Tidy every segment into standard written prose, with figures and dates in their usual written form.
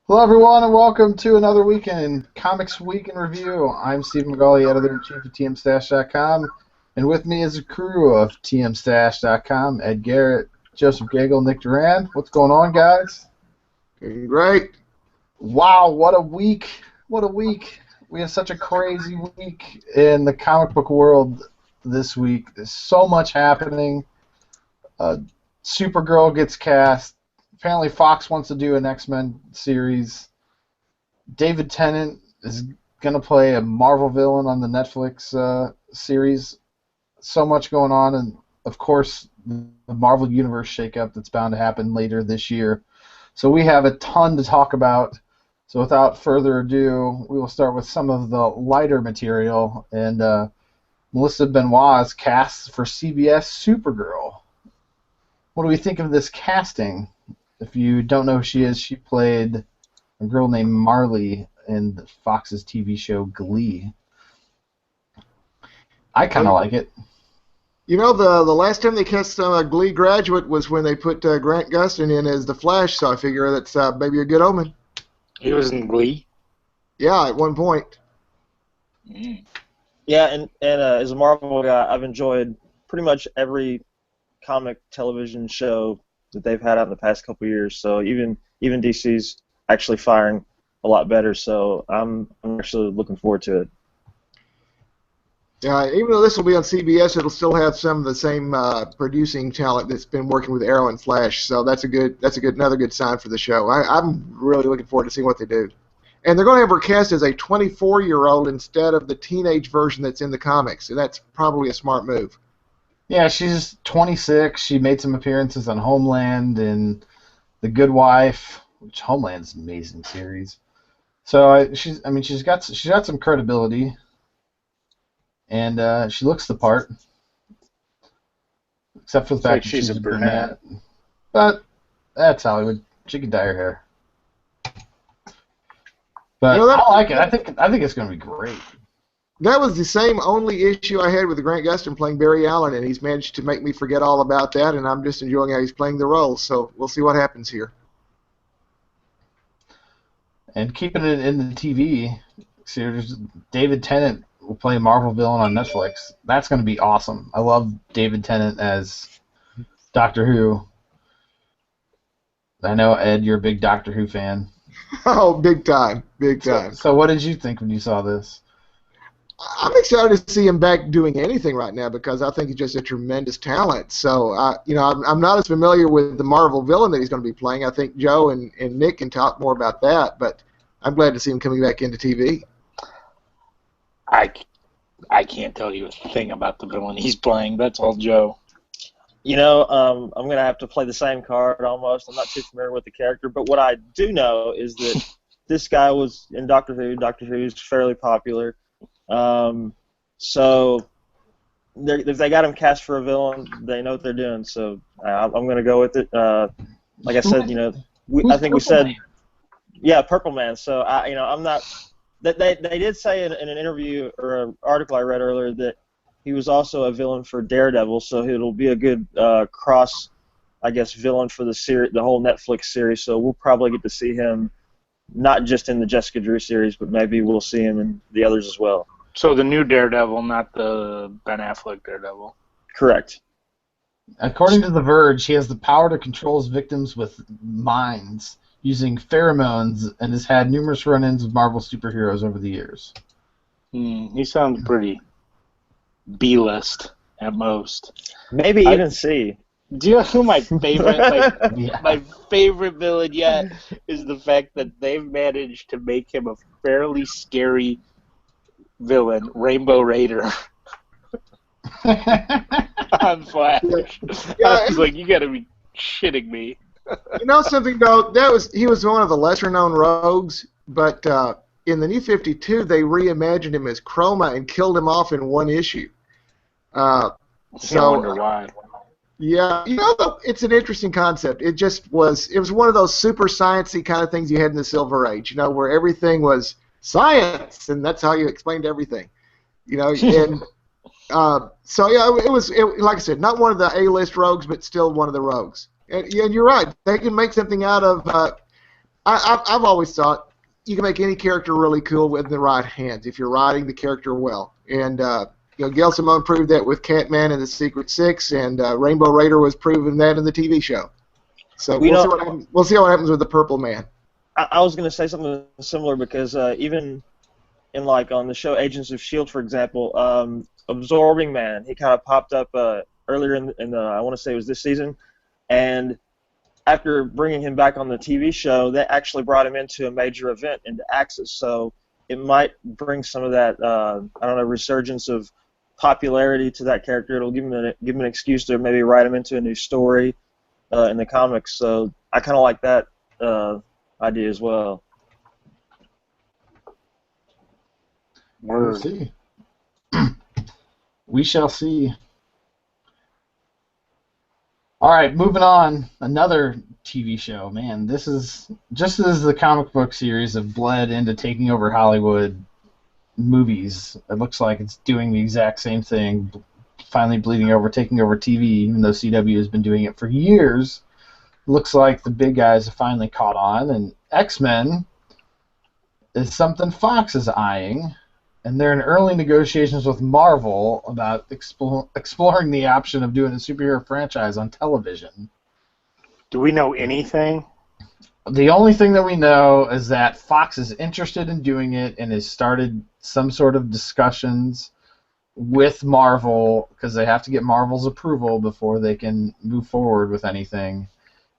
Hello, everyone, and welcome to another weekend in Comics Week in Review. I'm Steve McGauley, editor-in-chief of TMStash.com, and with me is a crew of TMStash.com, Ed Garrett, Joseph Gagel, Nick Duran. What's going on, guys? Doing great. Wow, what a week. What a week. We had such a crazy week in the comic book world this week. There's so much happening. Supergirl gets cast. Apparently Fox wants to do an X-Men series. David Tennant is going to play a Marvel villain on the Netflix series. So much going on, and of course the Marvel Universe shakeup that's bound to happen later this year. So we have a ton to talk about. So without further ado, we will start with some of the lighter material. And Melissa Benoit is cast for CBS Supergirl. What do we think of this casting? If you don't know who she is, she played a girl named Marley in Fox's TV show Glee. I kind of like it. You know, the last time they cast a Glee graduate was when they put Grant Gustin in as the Flash, so I figure that's maybe a good omen. He was in Glee. Yeah, at one point. Yeah, and as a Marvel guy, I've enjoyed pretty much every comic television show that they've had out in the past couple years. So even DC's actually firing a lot better. So I'm actually looking forward to it. Yeah, even though this will be on CBS, it'll still have some of the same producing talent that's been working with Arrow and Flash. So that's another good sign for the show. I'm really looking forward to seeing what they do. And they're going to have her cast as a 24-year-old instead of the teenage version that's in the comics. And that's probably a smart move. Yeah, she's 26. She made some appearances on Homeland and The Good Wife, which Homeland's an amazing series. So she's got some credibility, and she looks the part, except for the fact that she's a brunette. But that's Hollywood. She can dye her hair. But I like it. I think it's going to be great. That was the same only issue I had with Grant Gustin playing Barry Allen, and he's managed to make me forget all about that, and I'm just enjoying how he's playing the role. So we'll see what happens here. And keeping it in the TV series, David Tennant will play a Marvel villain on Netflix. That's going to be awesome. I love David Tennant as Doctor Who. I know, Ed, you're a big Doctor Who fan. Oh, big time. Big time. So what did you think when you saw this? I'm excited to see him back doing anything right now because I think he's just a tremendous talent. So, I'm not as familiar with the Marvel villain that he's going to be playing. I think Joe and Nick can talk more about that, but I'm glad to see him coming back into TV. I can't tell you a thing about the villain he's playing. That's all Joe. You know, I'm going to have to play the same card almost. I'm not too familiar with the character, but what I do know is that this guy was in Doctor Who. Doctor Who is fairly popular. So if they got him cast for a villain, they know what they're doing. So I'm going to go with it. Like I said, I think we said, yeah, Purple Man. So I'm not. They did say in an interview or an article I read earlier that he was also a villain for Daredevil. So it'll be a good cross, I guess, villain for the whole Netflix series. So we'll probably get to see him not just in the Jessica Drew series, but maybe we'll see him in the others as well. So the new Daredevil, not the Ben Affleck Daredevil. Correct. According to The Verge, he has the power to control his victims with minds using pheromones and has had numerous run-ins with Marvel superheroes over the years. He sounds pretty B-list at most. Maybe even C. Do you know who my favorite my favorite villain yet is the fact that they've managed to make him a fairly scary villain, Rainbow Raider. On Flash. Yeah, I was like, you gotta be shitting me. You know something though? He was one of the lesser-known rogues, but in the New 52 they reimagined him as Chroma and killed him off in one issue. I wonder why. Yeah, it's an interesting concept. It was one of those super sciencey kind of things you had in the Silver Age, where everything was science, and that's how you explained everything. And so yeah, it was like I said, not one of the A-list rogues, but still one of the rogues. And you're right. They can make something out of I've always thought you can make any character really cool with the right hands if you're writing the character well. And Gail Simone proved that with Catman and the Secret Six, and Rainbow Raider was proving that in the TV show. So we'll see what happens with the Purple Man. I was going to say something similar because even in on the show Agents of S.H.I.E.L.D., for example, Absorbing Man, he kind of popped up earlier in the I want to say it was this season, and after bringing him back on the TV show, they actually brought him into a major event into Axis, so it might bring some of that resurgence of popularity to that character. It'll give him an excuse to maybe write him into a new story in the comics. So I kind of like that idea as well. We'll see. We shall see. All right, moving on. Another TV show. Man, this is just as the comic book series have bled into taking over Hollywood movies. It looks like it's doing the exact same thing, finally bleeding over, taking over TV, even though CW has been doing it for years. Looks like the big guys have finally caught on, and X-Men is something Fox is eyeing. And they're in early negotiations with Marvel about exploring the option of doing a superhero franchise on television. Do we know anything? The only thing that we know is that Fox is interested in doing it and has started some sort of discussions with Marvel because they have to get Marvel's approval before they can move forward with anything.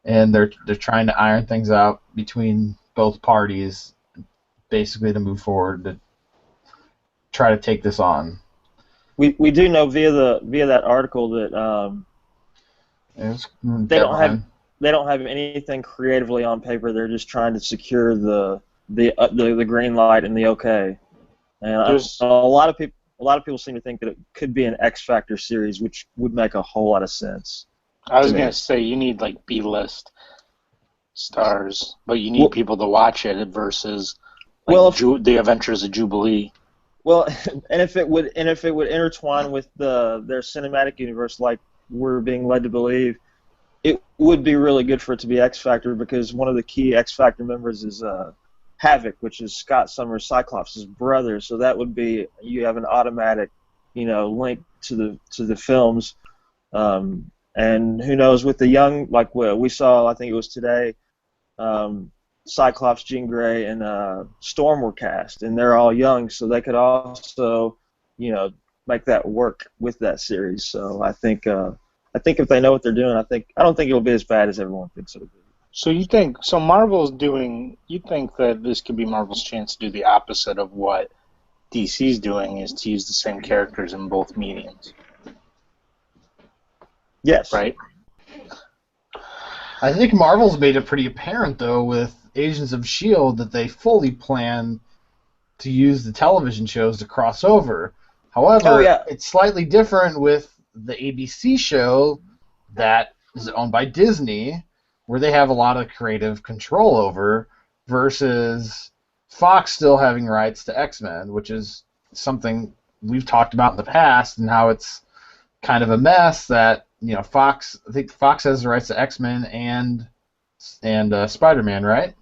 And they're trying to iron things out between both parties, basically to move forward to try to take this on. We do know via that article that they don't have anything creatively on paper. They're just trying to secure the green light and the okay. And a lot of people seem to think that it could be an X Factor series, which would make a whole lot of sense. I was gonna say you need B-list stars, but you need people to watch it versus the Adventures of Jubilee. Well, and if it would intertwine with their cinematic universe, like we're being led to believe, it would be really good for it to be X Factor because one of the key X Factor members is Havoc, which is Scott Summers' Cyclops' brother. So that would be you have an automatic, link to the films, and who knows with the young we saw, I think it was today. Cyclops, Jean Grey, and Storm were cast, and they're all young, so they could also, make that work with that series. So I think if they know what they're doing, I don't think it'll be as bad as everyone thinks it'll be. So you think that this could be Marvel's chance to do the opposite of what DC's doing, is to use the same characters in both mediums? Yes. Right. I think Marvel's made it pretty apparent, though, with Agents of S.H.I.E.L.D. that they fully plan to use the television shows to cross over. However, It's slightly different with the ABC show that is owned by Disney, where they have a lot of creative control over, versus Fox still having rights to X-Men, which is something we've talked about in the past, and how it's kind of a mess that, Fox has the rights to X-Men and Spider-Man, right?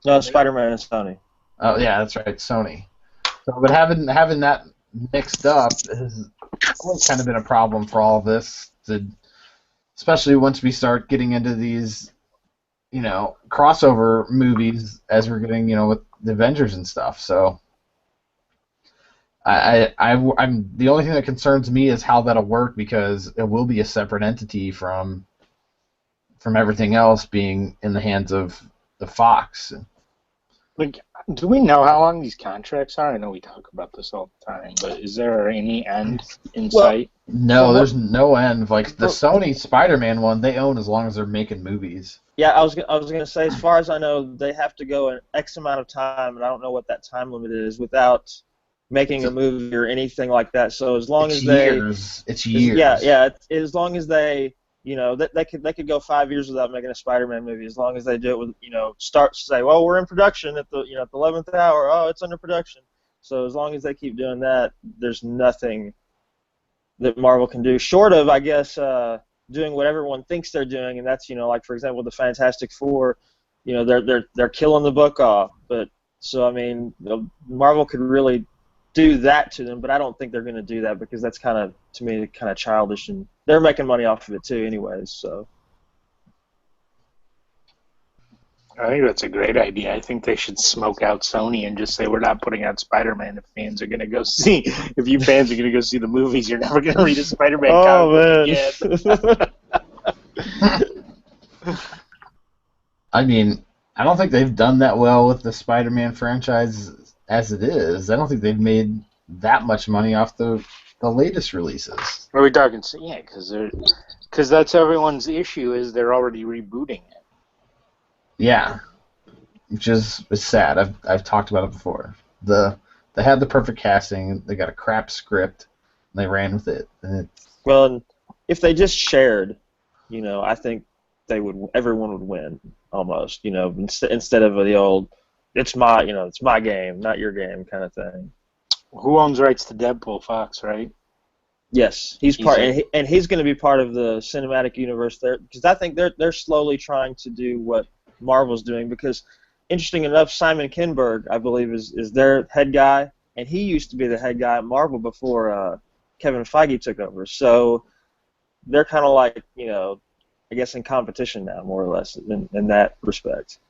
No, Spider-Man and Sony. Oh yeah, that's right, Sony. So, but having that mixed up has always kind of been a problem for all of this, especially once we start getting into these, crossover movies as we're getting, with the Avengers and stuff. So, I'm the only thing that concerns me is how that'll work, because it will be a separate entity from everything else being in the hands of the Fox. Do we know how long these contracts are? I know we talk about this all the time, but is there any end in sight? No, there's no end. Like the Sony Spider-Man one, they own as long as they're making movies. Yeah, I was gonna say, as far as I know, they have to go an X amount of time, and I don't know what that time limit is, without making a movie or anything like that. So as long as it's years. Yeah. As long as they, they could go 5 years without making a Spider-Man movie. As long as they do it with, start to say, well, we're in production at the, at the 11th hour. Oh, it's under production. So as long as they keep doing that, there's nothing that Marvel can do short of, I guess, doing what everyone thinks they're doing, and that's, like for example, the Fantastic Four. they're killing the book off. But so I mean, Marvel could really do that to them, but I don't think they're going to do that because that's kind of, to me, kind of childish, and they're making money off of it too, anyways. So. I think that's a great idea. I think they should smoke out Sony and just say we're not putting out Spider-Man if fans are going to go see. If you fans are going to go see the movies, you're never going to read a Spider-Man comic book again. I mean, I don't think they've done that well with the Spider-Man franchise as it is. I don't think they've made that much money off the latest releases. Are we talking? Yeah, because that's everyone's issue is they're already rebooting it. Yeah, which is sad. I've talked about it before. They had the perfect casting. They got a crap script. And they ran with it. And well, if they just shared, I think everyone would win almost. Instead of the old, it's my game, not your game kind of thing. Who owns rights to Deadpool? Fox, right? Yes, he's part, and he's going to be part of the cinematic universe there because I think they're slowly trying to do what Marvel's doing because, interesting enough, Simon Kinberg, I believe, is their head guy, and he used to be the head guy at Marvel before Kevin Feige took over. So they're kind of like, I guess in competition now, more or less, in that respect.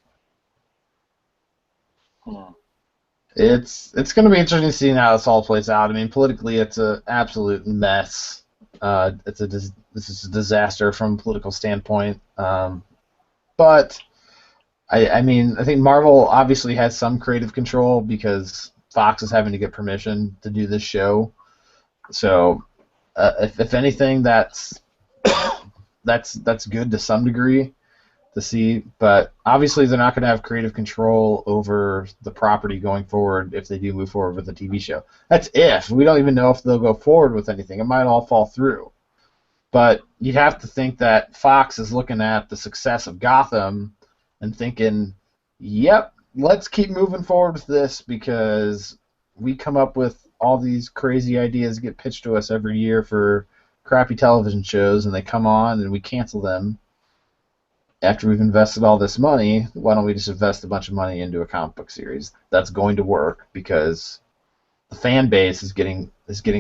It's going to be interesting to see how this all plays out. I mean, politically, it's an absolute mess. This is a disaster from a political standpoint. But I mean, I think Marvel obviously has some creative control because Fox is having to get permission to do this show. So, if anything, that's good to some degree to see. But obviously, they're not going to have creative control over the property going forward if they do move forward with the TV show. That's if. We don't even know if they'll go forward with anything. It might all fall through. But you'd have to think that Fox is looking at the success of Gotham and thinking, yep, let's keep moving forward with this because we come up with all these crazy ideas get pitched to us every year for crappy television shows, and they come on and we cancel them. After we've invested all this money, why don't we just invest a bunch of money into a comic book series that's going to work because the fan base is getting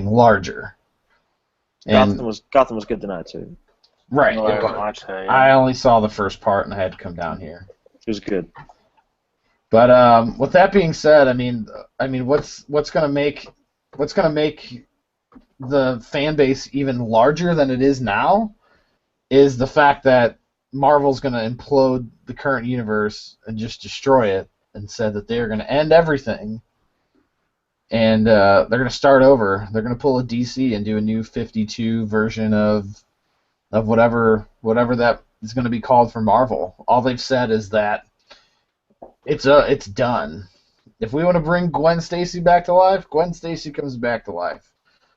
larger. And Gotham was good tonight too. Right. No, I haven't watched that yet. I only saw the first part and I had to come down here. It was good. But with that being said, I mean, what's gonna make the fan base even larger than it is now is the fact that Marvel's gonna implode the current universe and just destroy it, and said that they're gonna end everything, and they're gonna start over. They're gonna pull a DC and do a new 52 version of whatever that is going to be called for Marvel. All they've said is that it's done. If we want to bring Gwen Stacy back to life, Gwen Stacy comes back to life.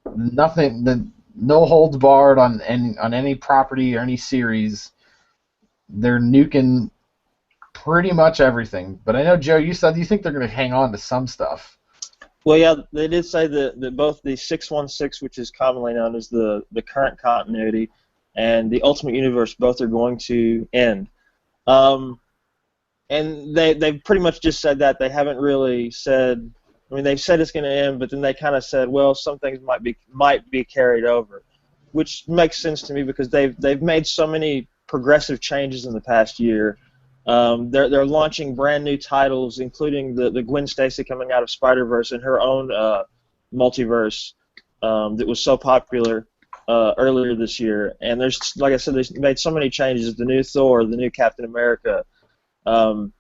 No holds barred on any property or any series. They're nuking pretty much everything. But I know, Joe, you said you think they're going to hang on to some stuff. Well, yeah, they did say that both the 616, which is commonly known as the current continuity, and the Ultimate Universe, both are going to end. And they've pretty much just said that. They haven't really said. I mean, they've said it's going to end, but then they kind of said, well, some things might be carried over, which makes sense to me because they've made so many progressive changes in the past year. They're launching brand new titles, including the Gwen Stacy coming out of Spider-Verse and her own multiverse that was so popular earlier this year. And there's, like I said, they made so many changes. The new Thor, the new Captain America, the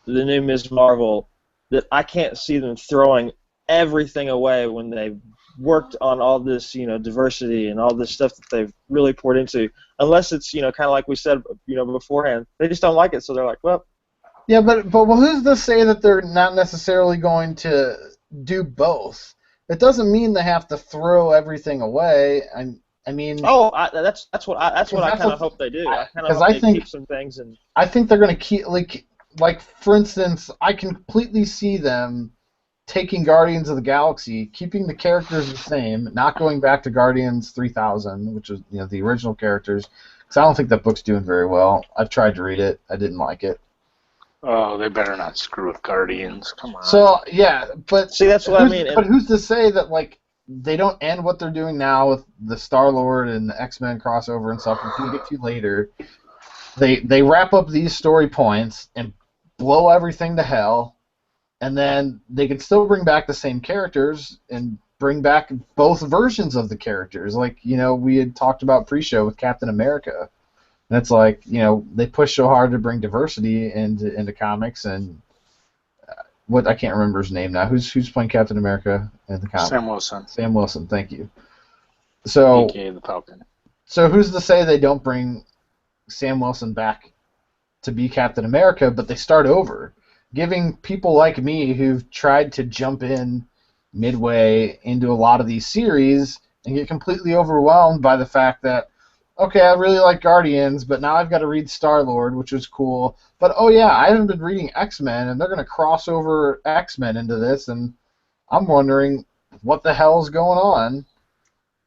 new Ms. Marvel, that I can't see them throwing everything away when they've worked on all this, diversity and all this stuff that they've really poured into. Unless it's, kind of like we said, beforehand, they just don't like it, so they're like, well. Yeah, but who's to say that they're not necessarily going to do both? It doesn't mean they have to throw everything away. I mean. Oh, that's what I kind of hope they do. I kind of hope they keep some things. And I think they're going to keep like for instance, I completely see them taking Guardians of the Galaxy, keeping the characters the same, not going back to Guardians 3000, which is the original characters, because I don't think that book's doing very well. I've tried to read it, I didn't like it. Oh, they better not screw with Guardians. Come on. So yeah, but See, that's what I mean. But who's to say that like they don't end what they're doing now with the Star-Lord and the X-Men crossover and stuff, which we'll get to later. They wrap up these story points and blow everything to hell, and then they can still bring back the same characters and bring back both versions of the characters. Like, we had talked about pre-show with Captain America. And it's like, they push so hard to bring diversity into comics, and I can't remember his name now. Who's playing Captain America in the comics? Sam Wilson. Sam Wilson, thank you. So, AKA the Falcon. So who's to say they don't bring Sam Wilson back to be Captain America, but they start over, giving people like me who've tried to jump in midway into a lot of these series and get completely overwhelmed by the fact that, okay, I really like Guardians, but now I've got to read Star-Lord, which is cool. But, oh yeah, I haven't been reading X-Men, and they're going to cross over X-Men into this, and I'm wondering what the hell's going on,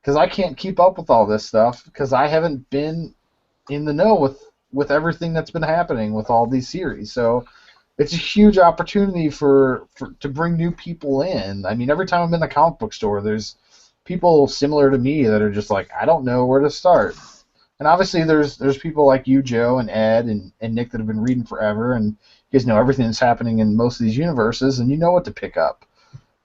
because I can't keep up with all this stuff, because I haven't been in the know with everything that's been happening with all these series. So it's a huge opportunity to bring new people in. I mean, every time I'm in the comic book store, there's people similar to me that are just like, I don't know where to start. And obviously there's people like you, Joe, and Ed, and Nick that have been reading forever, and you guys know everything that's happening in most of these universes, and you know what to pick up.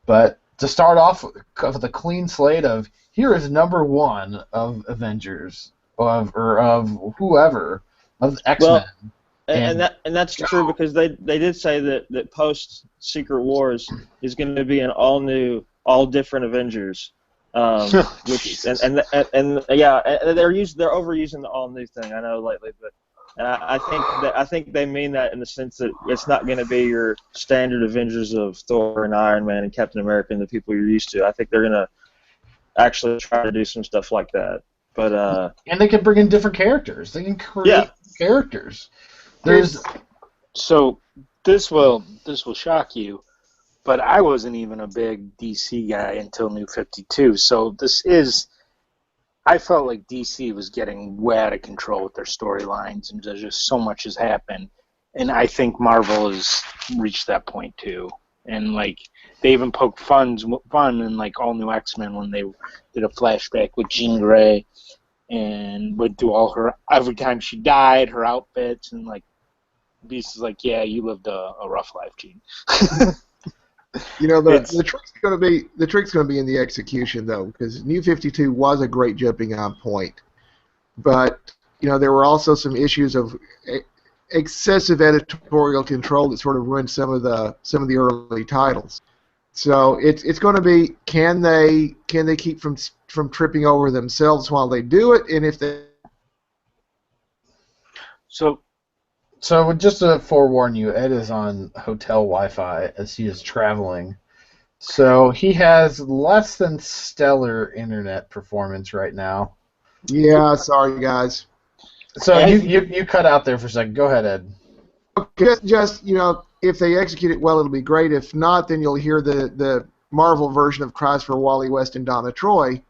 But to start off with a clean slate of, here is number one of Avengers, or of whoever, of X-Men. Well, and that's true, because they did say that post Secret Wars is going to be an all new, all different Avengers. Which and yeah, they're overusing the all new thing. I know lately, but I think they mean that in the sense that it's not going to be your standard Avengers of Thor and Iron Man and Captain America and the people you're used to. I think they're going to actually try to do some stuff like that. But and they can bring in different characters. They can create characters. So this will shock you. But I wasn't even a big DC guy until New 52, so I felt like DC was getting way out of control with their storylines, and there's just so much has happened. And I think Marvel has reached that point too. And like, they even poked fun in like All New X-Men when they did a flashback with Jean Grey, and went through all every time she died, her outfits, and like, Beast is like, yeah, you lived a rough life, Jean. The trick's going to be in the execution, though, because New 52 was a great jumping-on point, but there were also some issues of excessive editorial control that sort of ruined some of the early titles. So it's going to be, can they keep from tripping over themselves while they do it, and if they So just to forewarn you, Ed is on hotel Wi-Fi as he is traveling. So he has less than stellar internet performance right now. Yeah, sorry guys. So you cut out there for a second. Go ahead, Ed. Just if they execute it well, it'll be great. If not, then you'll hear the Marvel version of Cries for Wally West and Donna Troy,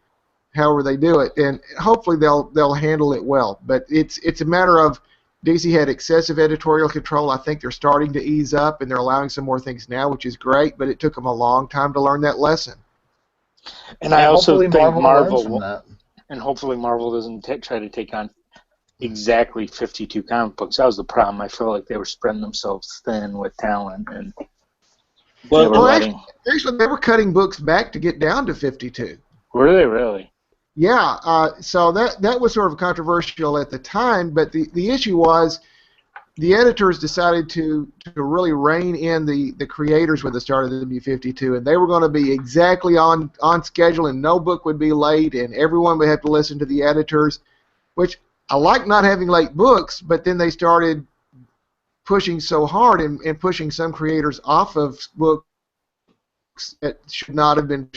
however they do it, and hopefully they'll handle it well. But it's a matter of, DC had excessive editorial control. I think they're starting to ease up, and they're allowing some more things now, which is great, but it took them a long time to learn that lesson. And I also think hopefully Marvel doesn't try to take on exactly 52 comic books. That was the problem. I feel like they were spreading themselves thin with talent. And actually, they were cutting books back to get down to 52. Were they really? Yeah, so that was sort of controversial at the time, but the issue was the editors decided to really rein in the creators when they started the W52, and they were going to be exactly on schedule, and no book would be late, and everyone would have to listen to the editors, which I like not having late books, but then they started pushing so hard and pushing some creators off of books that should not have been.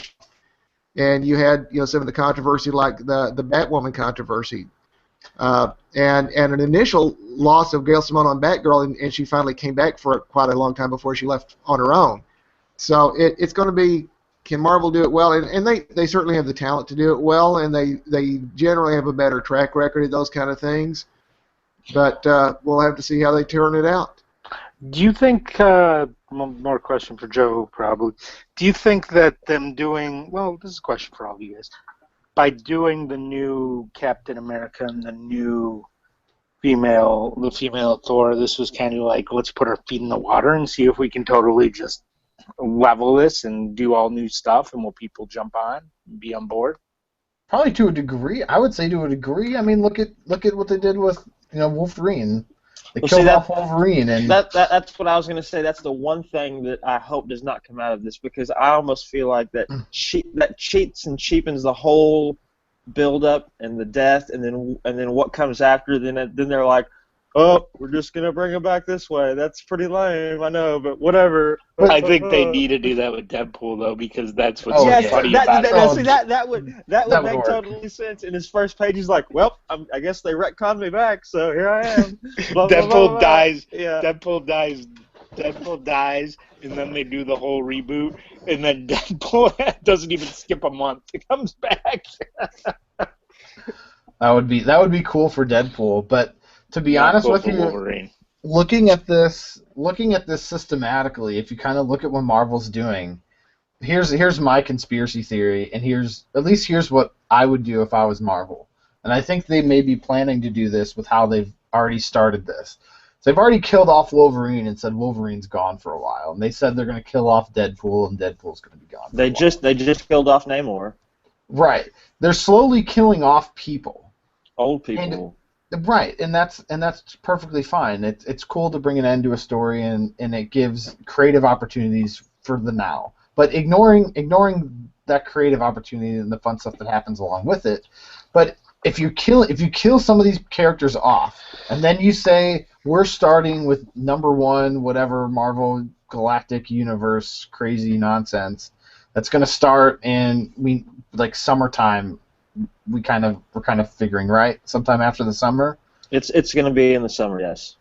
And you had some of the controversy, like the Batwoman controversy, and an initial loss of Gail Simone on Batgirl, and she finally came back for quite a long time before she left on her own. So it's going to be, can Marvel do it well? And they certainly have the talent to do it well, and they generally have a better track record of those kind of things. But we'll have to see how they turn it out. Do you think, more question for Joe probably, do you think that them doing, well, this is a question for all of you guys, by doing the new Captain America and the female Thor, this was kind of like, let's put our feet in the water and see if we can totally just level this and do all new stuff, and will people jump on and be on board? Probably to a degree. I would say to a degree. I mean, look at what they did with Wolverine. They killed off Wolverine, and that's what I was going to say. That's the one thing that I hope does not come out of this, because I almost feel like that cheats and cheapens the whole build up and the death, and then what comes after. Then they're like, oh, we're just going to bring him back this way. That's pretty lame, I know, but whatever. I think they need to do that with Deadpool, though, because that's what's funny about it. See, that would make totally sense. In his first page, he's like, well, I guess they retconned me back, so here I am. Deadpool dies. Yeah. Deadpool dies, and then they do the whole reboot, and then Deadpool doesn't even skip a month. It comes back. That would be cool for Deadpool, but to be honest with you, Wolverine. looking at this systematically, if you kind of look at what Marvel's doing, here's my conspiracy theory, and here's what I would do if I was Marvel. And I think they may be planning to do this with how they've already started this. So they've already killed off Wolverine and said Wolverine's gone for a while, and they said they're going to kill off Deadpool, and Deadpool's going to be gone. They just killed off Namor. Right. They're slowly killing off people. Old people. Right, and that's perfectly fine. It's cool to bring an end to a story, and it gives creative opportunities for the now. But ignoring that creative opportunity and the fun stuff that happens along with it. But if you kill some of these characters off, and then you say we're starting with number one, whatever Marvel Galactic Universe crazy nonsense that's going to start in summertime. We're kind of figuring, right, sometime after the summer. It's going to be in the summer, yes.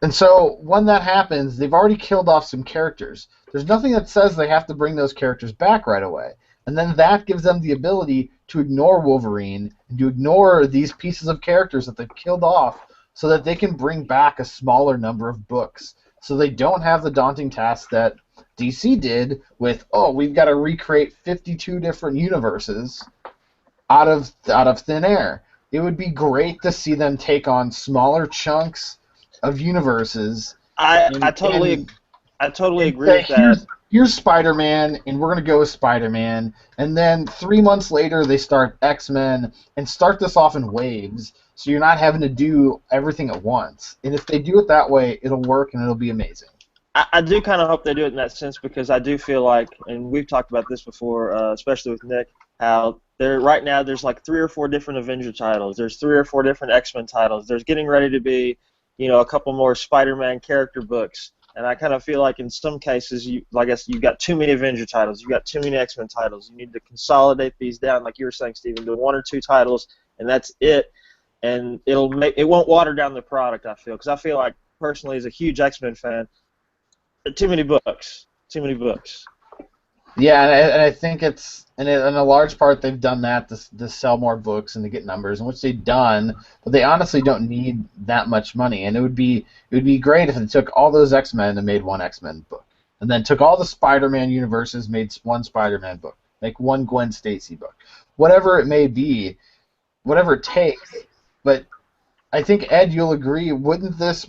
And so when that happens, they've already killed off some characters. There's nothing that says they have to bring those characters back right away. And then that gives them the ability to ignore Wolverine and to ignore these pieces of characters that they've killed off, so that they can bring back a smaller number of books. So they don't have the daunting task that DC did with, we've got to recreate 52 different universes out of thin air. It would be great to see them take on smaller chunks of universes. I totally agree with that. Here's Spider-Man, and we're going to go with Spider-Man. And then 3 months later, they start X-Men and start this off in waves, so you're not having to do everything at once. And if they do it that way, it'll work and it'll be amazing. I do kind of hope they do it in that sense, because I do feel like, and we've talked about this before, especially with Nick, how right now there's like 3 or 4 different Avenger titles. There's 3 or 4 different X-Men titles. There's getting ready to be, a couple more Spider-Man character books. And I kind of feel like in some cases, you've got too many Avenger titles. You've got too many X-Men titles. You need to consolidate these down, like you were saying, Stephen, to 1 or 2 titles, and that's it. And it won't water down the product, I feel, because I feel like personally, as a huge X-Men fan, too many books. Yeah, and I think in a large part they've done that to sell more books and to get numbers, which they've done, but they honestly don't need that much money. And it would be great if they took all those X-Men and made one X-Men book, and then took all the Spider-Man universes, made one Spider-Man book, make one Gwen Stacy book, whatever it may be, whatever it takes. But I think, Ed, you'll agree, wouldn't this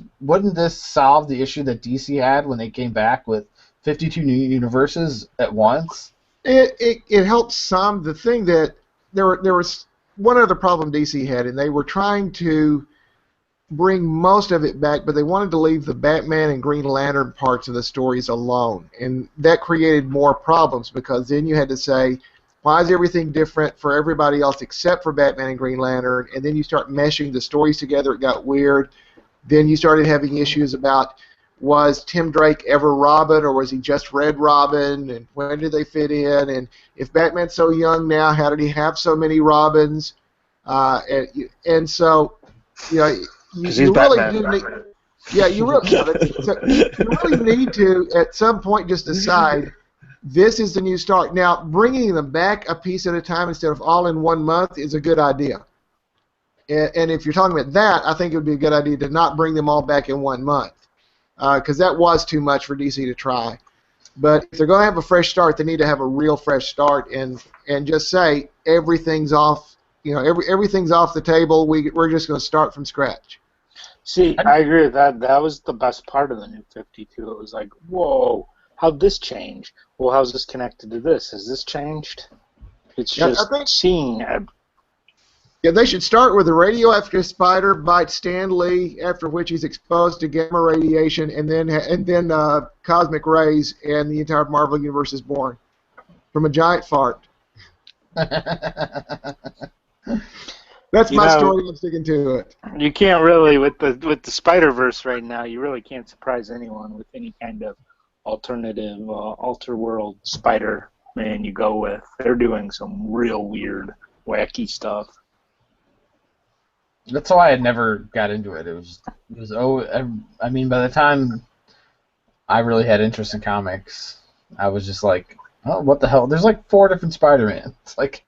solve the issue that DC had when they came back with 52 new universes at once? It helps some. The thing that there was one other problem DC had, and they were trying to bring most of it back, but they wanted to leave the Batman and Green Lantern parts of the stories alone, and that created more problems, because then you had to say, why is everything different for everybody else except for Batman and Green Lantern? And then you start meshing the stories together. It got weird. Then you started having issues about, was Tim Drake ever Robin, or was he just Red Robin? And when did they fit in? And if Batman's so young now, how did he have so many Robins? And so, you really do need. Yeah, you really need to at some point just decide, this is the new start. Now, bringing them back a piece at a time instead of all in 1 month is a good idea. And if you're talking about that, I think it would be a good idea to not bring them all back in 1 month. because that was too much for DC to try. But if they're going to have a fresh start, they need to have a real fresh start and just say everything's off. Everything's off the table. We're just going to start from scratch. See, I agree with that. That was the best part of the New 52. It was like, whoa, how'd this change? Well, how's this connected to this? Has this changed? It's just seeing. Yeah, they should start with a radioactive spider bites Stan Lee, after which he's exposed to gamma radiation, and then cosmic rays, and the entire Marvel universe is born from a giant fart. That's my story. I'm sticking to it. You can't really with the Spider-Verse right now. You really can't surprise anyone with any kind of alternative, alter-world Spider-Man you go with. They're doing some real weird, wacky stuff. That's why I never got into it. I mean, by the time I really had interest in comics, I was just like, oh, what the hell? There's like 4 different Spider-Man. It's like,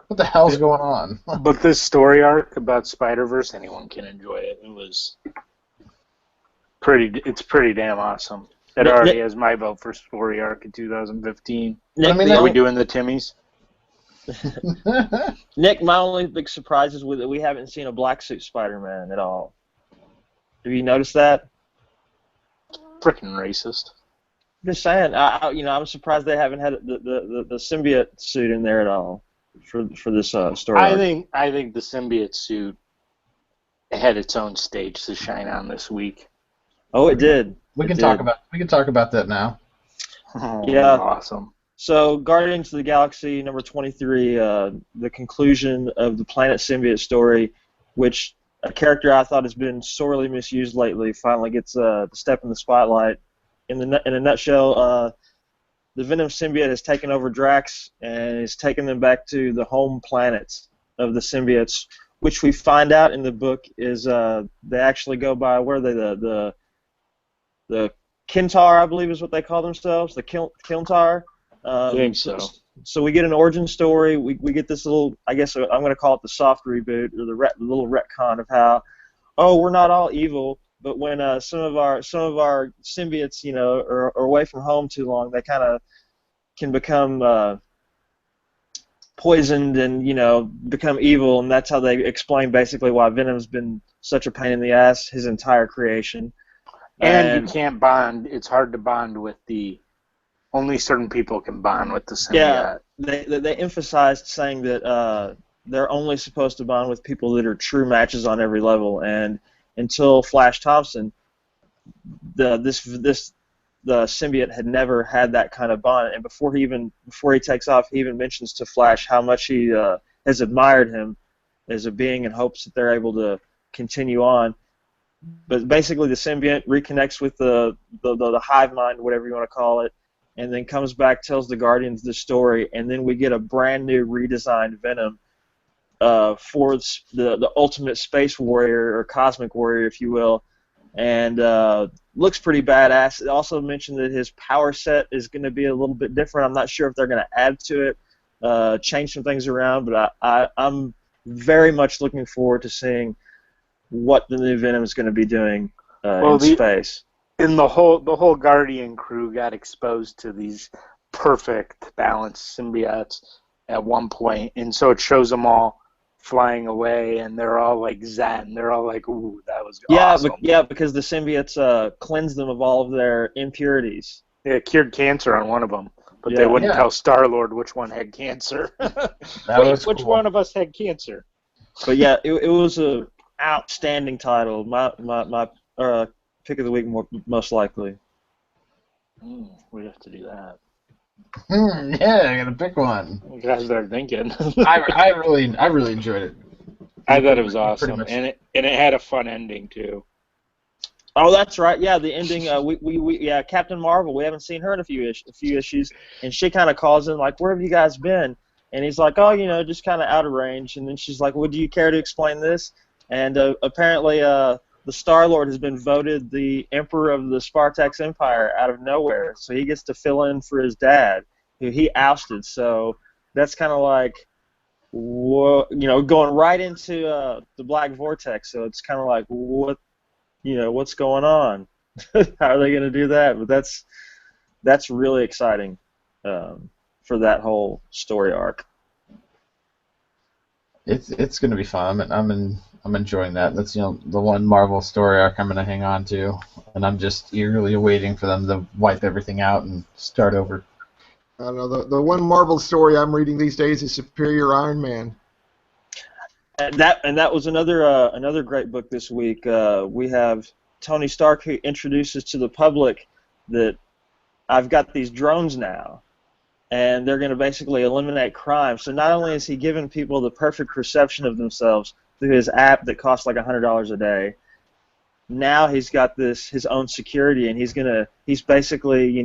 what the hell's going on? But this story arc about Spider-Verse, anyone can enjoy it. It's pretty damn awesome. It already has my vote for story arc in 2015. Are we doing the Timmies? Nick, my only big surprise is that we haven't seen a black suit Spider-Man at all. Have you noticed that? Frickin' racist. I'm just saying. I'm surprised they haven't had the symbiote suit in there at all for this story. I think the symbiote suit had its own stage to shine on this week. Oh, it did. We can talk about that now. Oh, yeah. Awesome. So, Guardians of the Galaxy number 23, the conclusion of the Planet Symbiote story, which a character I thought has been sorely misused lately, finally gets to step in the spotlight. In a nutshell, the Venom symbiote has taken over Drax and is taking them back to the home planets of the symbiotes, which we find out in the book is they actually go by, where are they, the Kintar, I believe is what they call themselves, the Kintar. I think so. So we get an origin story. We get this little, I guess I'm going to call it the soft reboot, or the little retcon of how, we're not all evil, but when some of our symbiotes, are away from home too long, they kind of can become poisoned and become evil, and that's how they explain basically why Venom's been such a pain in the ass his entire creation. And you can't bond. It's hard to bond with only certain people can bond with the symbiote. Yeah, they emphasized saying that they're only supposed to bond with people that are true matches on every level. And until Flash Thompson, the symbiote had never had that kind of bond. And before he takes off, he even mentions to Flash how much he has admired him as a being, in hopes that they're able to continue on. But basically, the symbiote reconnects with the hive mind, whatever you want to call it, and then comes back, tells the Guardians the story, and then we get a brand new redesigned Venom for the ultimate space warrior, or cosmic warrior, if you will, and looks pretty badass. It also mentioned that his power set is going to be a little bit different. I'm not sure if they're going to add to it, change some things around, but I'm very much looking forward to seeing what the new Venom is going to be doing in space. And the whole Guardian crew got exposed to these perfect balanced symbiotes at one point, and so it shows them all flying away, and they're all like zen. They're all like, "Ooh, that was awesome." Because the symbiotes cleansed them of all of their impurities. It cured cancer on one of them, but they wouldn't tell Star-Lord which one had cancer. Which one of us had cancer? But yeah, it was a outstanding title. My pick of the week, most likely. We have to do that. Yeah, I gotta pick one. You guys start thinking. I really enjoyed it. I thought it was awesome, and it had a fun ending too. Oh, that's right. Yeah, the ending. We Captain Marvel. We haven't seen her in a few issues, and she kind of calls him like, "Where have you guys been?" And he's like, "Oh, just kind of out of range." And then she's like, "Well, do you care to explain this?" And apparently, the Star-Lord has been voted the Emperor of the Spartax Empire out of nowhere, so he gets to fill in for his dad, who he ousted. So that's kind of like, going right into the Black Vortex. So it's kind of like, what's going on? how are they going to do that? But that's really exciting for that whole story arc. It's going to be fun. I'm enjoying that. That's the one Marvel story arc I'm going to hang on to, and I'm just eagerly waiting for them to wipe everything out and start over. I don't know. The one Marvel story I'm reading these days is Superior Iron Man. And that was another great book this week. We have Tony Stark, who introduces to the public that I've got these drones now, and they're going to basically eliminate crime. So not only is he giving people the perfect perception of themselves through his app that costs like $100 a day, now he's got his own security, and he's basically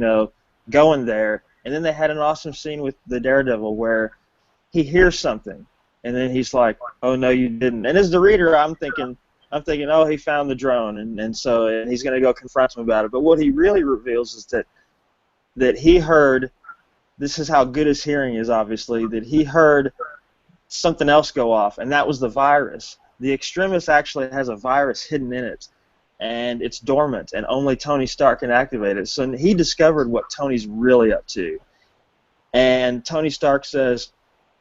going there. And then they had an awesome scene with the Daredevil where he hears something, and then he's like, "Oh no, you didn't." And as the reader, I'm thinking, "Oh, he found the drone," and he's going to go confront him about it. But what he really reveals is that he heard. This is how good his hearing is, obviously. That he heard something else go off, and that was the virus. The Extremis actually has a virus hidden in it, and it's dormant, and only Tony Stark can activate it. So he discovered what Tony's really up to. And Tony Stark says,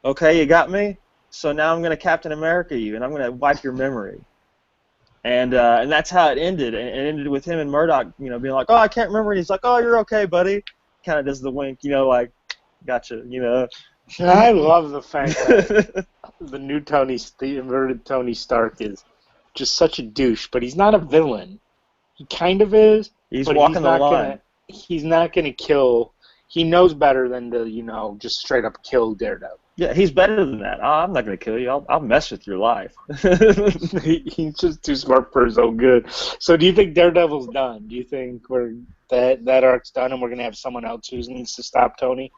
"Okay, you got me? So now I'm going to Captain America you, and I'm going to wipe your memory." And that's how it ended. And it ended with him and Murdoch, being like, "Oh, I can't remember." And he's like, "Oh, you're okay, buddy." Kind of does the wink, like, "Gotcha," I love the fact that the inverted Tony Stark is just such a douche, but he's not a villain. He kind of is. He's walking the line. He's not going to kill. He knows better than to, just straight up kill Daredevil. Yeah, he's better than that. Oh, I'm not going to kill you. I'll mess with your life. He's just too smart for his own good. So do you think Daredevil's done? Do you think that arc's done and we're going to have someone else who needs to stop Tony?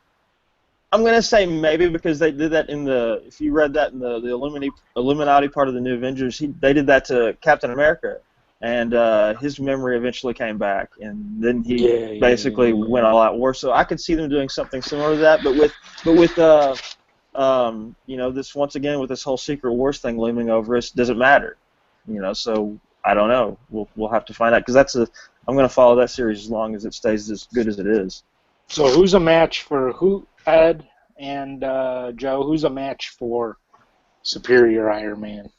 I'm going to say maybe because they did that if you read that in the Illuminati part of the New Avengers, they did that to Captain America, and his memory eventually came back, and then he basically went all out war. So I could see them doing something similar to that, but with this once again with this whole Secret Wars thing looming over us, doesn't matter, So I don't know. We'll have to find out because I'm going to follow that series as long as it stays as good as it is. So who's a match for who? Ed and Joe, who's a match for Superior Iron Man?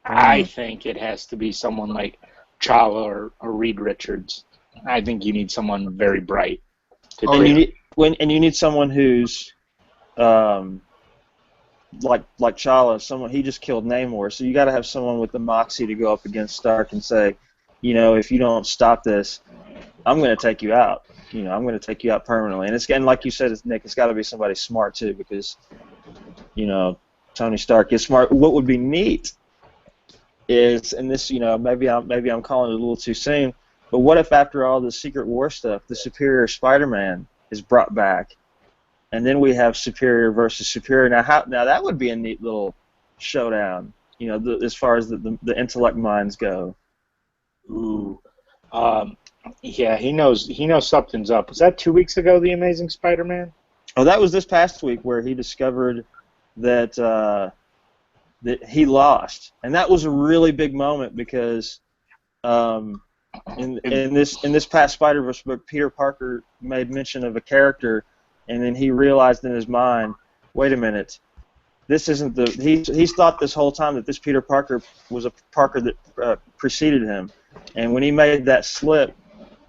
I think it has to be someone like Chala or Reed Richards. I think you need someone very bright. You need someone who's like Chala, someone he just killed Namor, so you got to have someone with the moxie to go up against Stark and say, if you don't stop this, I'm going to take you out. I'm going to take you out permanently. And like you said, Nick, it's got to be somebody smart too, because Tony Stark is smart. What would be neat is, and this, maybe I'm calling it a little too soon, but what if after all the Secret War stuff, the Superior Spider-Man is brought back, and then we have Superior versus Superior? Now that would be a neat little showdown. As far as the intellect minds go. Ooh. Yeah, he knows something's up. Was that 2 weeks ago, The Amazing Spider-Man? Oh, that was this past week where he discovered that that he lost, and that was a really big moment because in this past Spider-Verse book, Peter Parker made mention of a character, and then he realized in his mind, wait a minute, this isn't he's thought this whole time that this Peter Parker was a Parker that preceded him, and when he made that slip.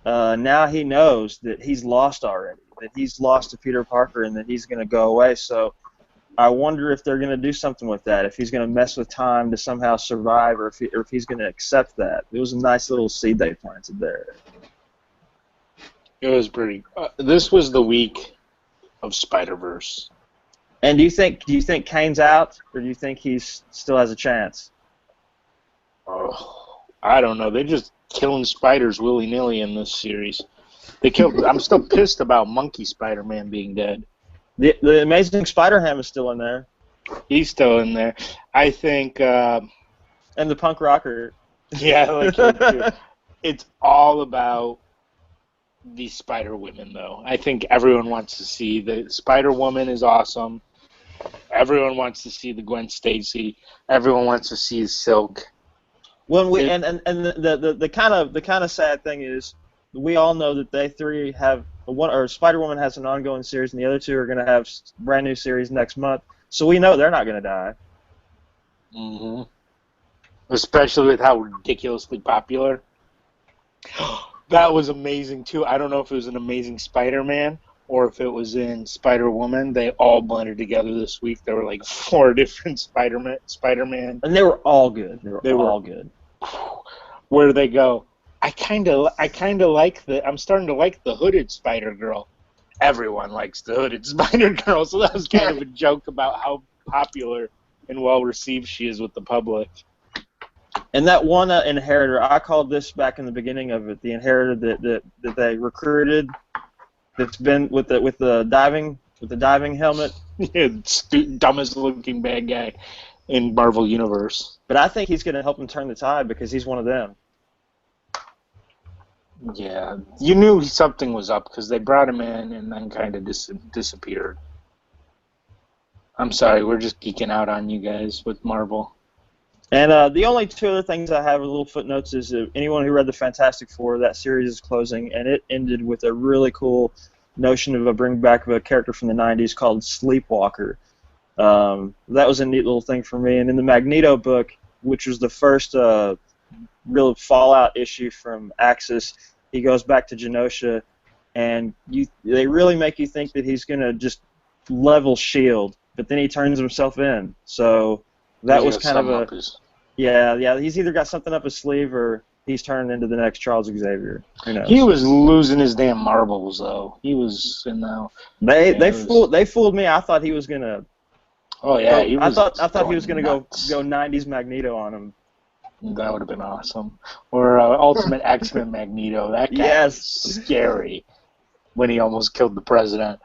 Now he knows that he's lost already, that he's lost to Peter Parker and that he's going to go away. So I wonder if they're going to do something with that, if he's going to mess with time to somehow survive, or if he's going to accept that. It was a nice little seed they planted there. It was pretty. This was the week of Spider-Verse. And do you think Kane's out, or do you think he still has a chance? Oh, I don't know. They just killing spiders willy-nilly in this series. I'm still pissed about Monkey Spider-Man being dead. The Amazing Spider-Ham is still in there. He's still in there. I think... and the punk rocker. Yeah, it's all about the Spider-Women, though. I think everyone wants to see the Spider-Woman is awesome. Everyone wants to see the Gwen Stacy. Everyone wants to see Silk. When we and the kind of sad thing is we all know that they three have one, or Spider-Woman has an ongoing series, and the other two are going to have brand new series next month. So we know they're not going to die. Mm-hmm. Especially with how ridiculously popular. That was amazing too. I don't know if it was an Amazing Spider-Man or if it was in Spider-Woman. They all blended together this week. There were like 4 different Spider-Man. And they were all good. They were all good. Where do they go? I kind of like I'm starting to like the hooded Spider-Girl. Everyone likes the hooded Spider-Girl, so that was kind of a joke about how popular and well received she is with the public. And that one inheritor, I called this back in the beginning of it, the inheritor that they recruited, that's been with the diving helmet. Yeah, dumbest looking bad guy in Marvel Universe. But I think he's going to help him turn the tide because he's one of them. Yeah, you knew something was up because they brought him in and then kind of disappeared. I'm sorry, we're just geeking out on you guys with Marvel. And the only 2 other things I have as little footnotes is anyone who read the Fantastic Four, that series is closing, and it ended with a really cool notion of a bring back of a character from the 90s called Sleepwalker. That was a neat little thing for me. And in the Magneto book, which was the first real Fallout issue from Axis, he goes back to Genosha, and they really make you think that he's going to just level S.H.I.E.L.D., but then he turns himself in. So that was kind of a... Yeah, he's either got something up his sleeve or he's turning into the next Charles Xavier. Who knows? He was losing his damn marbles, though. He was, They fooled me. I thought he was going to... Oh, yeah, I thought he was going to go 90s Magneto on him. That would have been awesome. Or Ultimate X-Men Magneto. That guy was scary when he almost killed the president.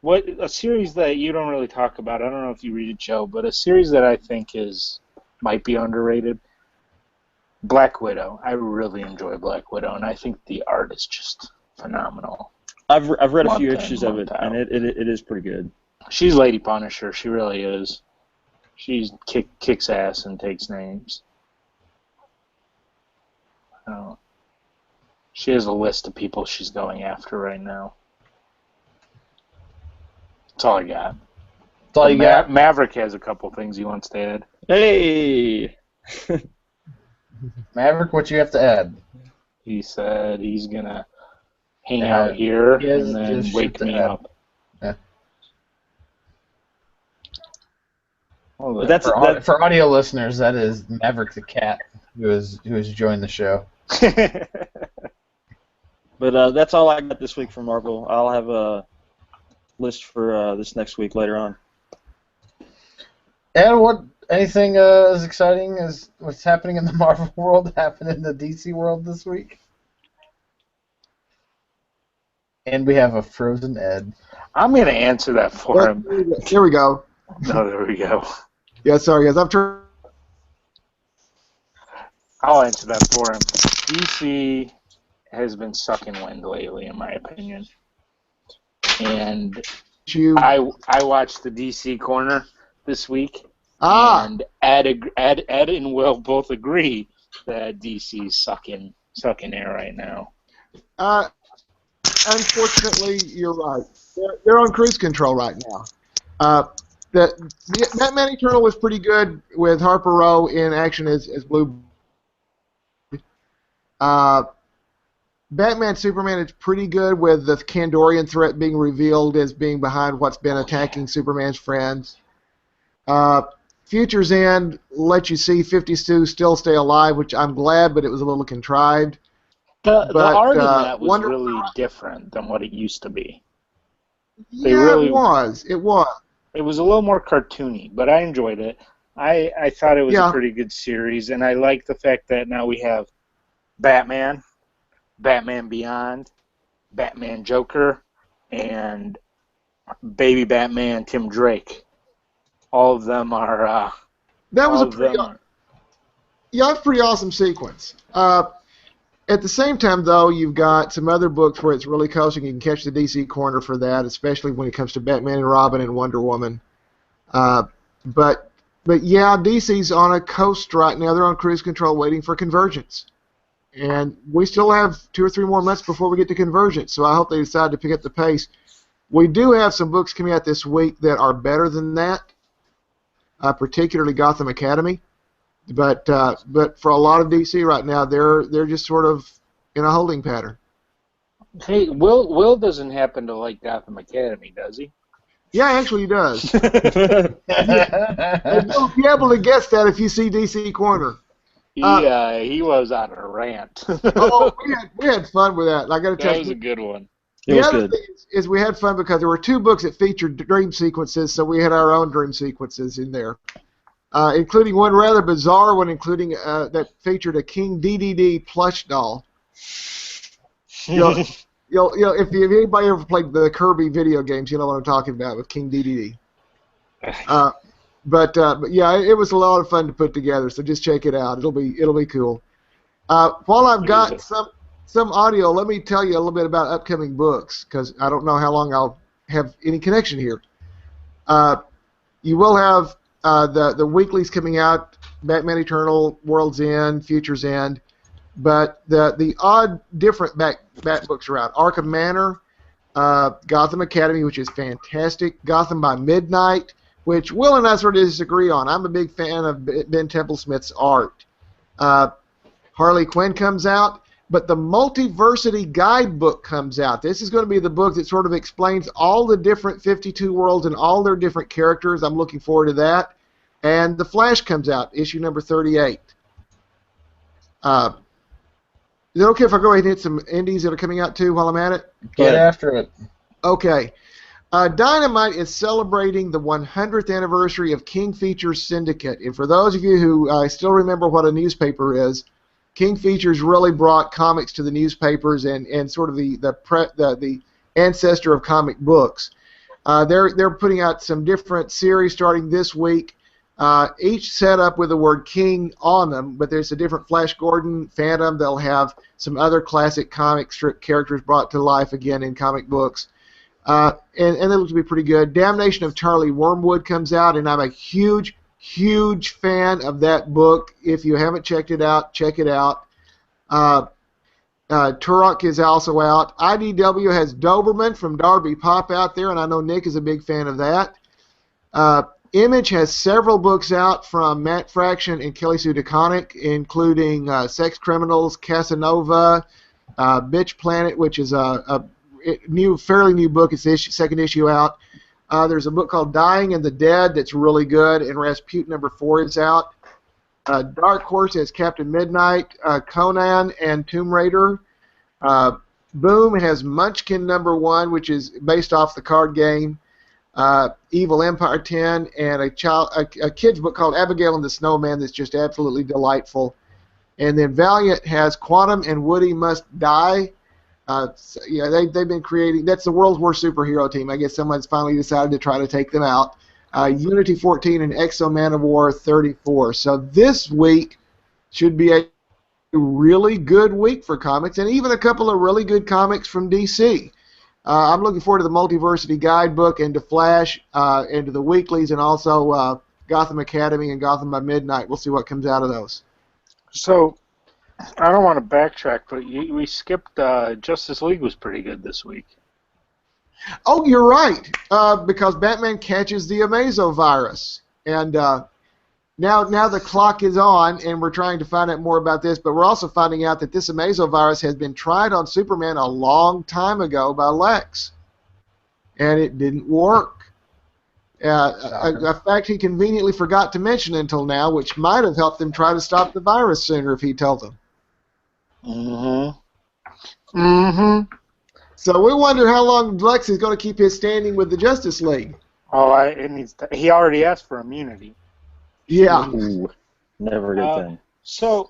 What a series that you don't really talk about. I don't know if you read it, Joe, but a series that I think might be underrated. Black Widow. I really enjoy Black Widow, and I think the art is just phenomenal. I've read a few issues of it, and it is pretty good. She's Lady Punisher. She really is. She kicks ass and takes names. She has a list of people she's going after right now. That's all I got. That's all you got? Maverick has a couple things he wants to add. Hey! Maverick, what you have to add? He said he's going to hang out here and then wake me up. Yeah. Well, for audio listeners, that is Maverick the cat who has joined the show. But that's all I got this week from Marvel. I'll have a list for this next week later on. And anything as exciting as what's happening in the Marvel world happened in the DC world this week? And we have a frozen Ed. I'm going to answer that for him. Here we go. No, there we go. Yeah, sorry guys. I'll answer that for him. DC has been sucking wind lately, in my opinion. And I watched the DC Corner this week, and Ed and Will both agree that DC's sucking air right now. Unfortunately, you're right. They're on cruise control right now. The Batman Eternal was pretty good with Harper Row in action as Blue. Batman Superman is pretty good with the Kandorian threat being revealed as being behind what's been attacking Superman's friends. Future's End let you see 52 still stay alive, which I'm glad, but it was a little contrived. The art in that was really different than what it used to be. It was. It was a little more cartoony, but I enjoyed it. I thought it was a pretty good series, and I like the fact that now we have Batman, Batman Beyond, Batman Joker, and Baby Batman Tim Drake. All of them are... that was a pretty awesome sequence. At the same time, though, you've got some other books where it's really coasting. You can catch the DC Corner for that, especially when it comes to Batman and Robin and Wonder Woman. But yeah, DC's on a coast right now. They're on cruise control waiting for Convergence. And we still have 2 or 3 more months before we get to Convergence, so I hope they decide to pick up the pace. We do have some books coming out this week that are better than that, particularly Gotham Academy. But for a lot of DC right now, they're just sort of in a holding pattern. Hey, Will doesn't happen to like Gotham Academy, does he? Yeah, actually he does. And you'll be able to guess that if you see DC Corner. He was on a rant. Oh, we had fun with that. I got to tell you, that was a good one. The other thing is we had fun because there were 2 books that featured dream sequences, so we had our own dream sequences in there, including one rather bizarre one, including that featured a King DDD plush doll. If anybody ever played the Kirby video games, you know what I'm talking about with King DDD. But yeah, it was a lot of fun to put together. So just check it out. It'll be cool. While I've got some audio, let me tell you a little bit about upcoming books because I don't know how long I'll have any connection here. You will have the weeklies coming out: Batman Eternal, World's End, Future's End. But the odd, different Bat books are out. Arkham Manor, Gotham Academy, which is fantastic. Gotham by Midnight, which Will and I sort of disagree on. I'm a big fan of Ben Templesmith's art. Harley Quinn comes out, but the Multiversity Guidebook comes out. This is going to be the book that sort of explains all the different 52 worlds and all their different characters. I'm looking forward to that. And The Flash comes out, issue number 38. Is it okay if I go ahead and hit some indies that are coming out too while I'm at it? Get after it. Okay. Dynamite is celebrating the 100th anniversary of King Features Syndicate. And for those of you who still remember what a newspaper is, King Features really brought comics to the newspapers and sort of the ancestor of comic books. They're putting out some different series starting this week. Each set up with the word King on them, but there's a different Flash Gordon, Phantom. They'll have some other classic comic strip characters brought to life again in comic books. And they look to be pretty good. Damnation of Charlie Wormwood comes out, and I'm a huge fan of that book. If you haven't checked it out, check it out. Turok is also out. IDW has Doberman from Darby Pop out there, and I know Nick is a big fan of that. Image has several books out from Matt Fraction and Kelly Sue DeConnick, including Sex Criminals, Casanova, Bitch Planet, which is a fairly new book. It's the second issue out. There's a book called Dying and the Dead that's really good, and Rasputin number 4 is out. Dark Horse has Captain Midnight, Conan, and Tomb Raider. Boom has Munchkin number 1, which is based off the card game. Evil Empire 10, and a kid's book called Abigail and the Snowman that's just absolutely delightful. And then Valiant has Quantum and Woody Must Die. They've been creating, that's the world's worst superhero team. I guess someone's finally decided to try to take them out. Unity 14 and Exo Man of War 34. So this week should be a really good week for comics, and even a couple of really good comics from DC. I'm looking forward to the Multiversity Guidebook and to Flash and to the weeklies, and also Gotham Academy and Gotham by Midnight. We'll see what comes out of those. So, I don't want to backtrack, but we skipped Justice League was pretty good this week. Oh, you're right, because Batman catches the Amazo virus. And now the clock is on, and we're trying to find out more about this, but we're also finding out that this Amazo virus has been tried on Superman a long time ago by Lex, and it didn't work. A fact he conveniently forgot to mention until now, which might have helped them try to stop the virus sooner if he told them. So we wonder how long Lex is going to keep his standing with the Justice League. Oh, he already asked for immunity. Yeah. Ooh, never a good thing. So,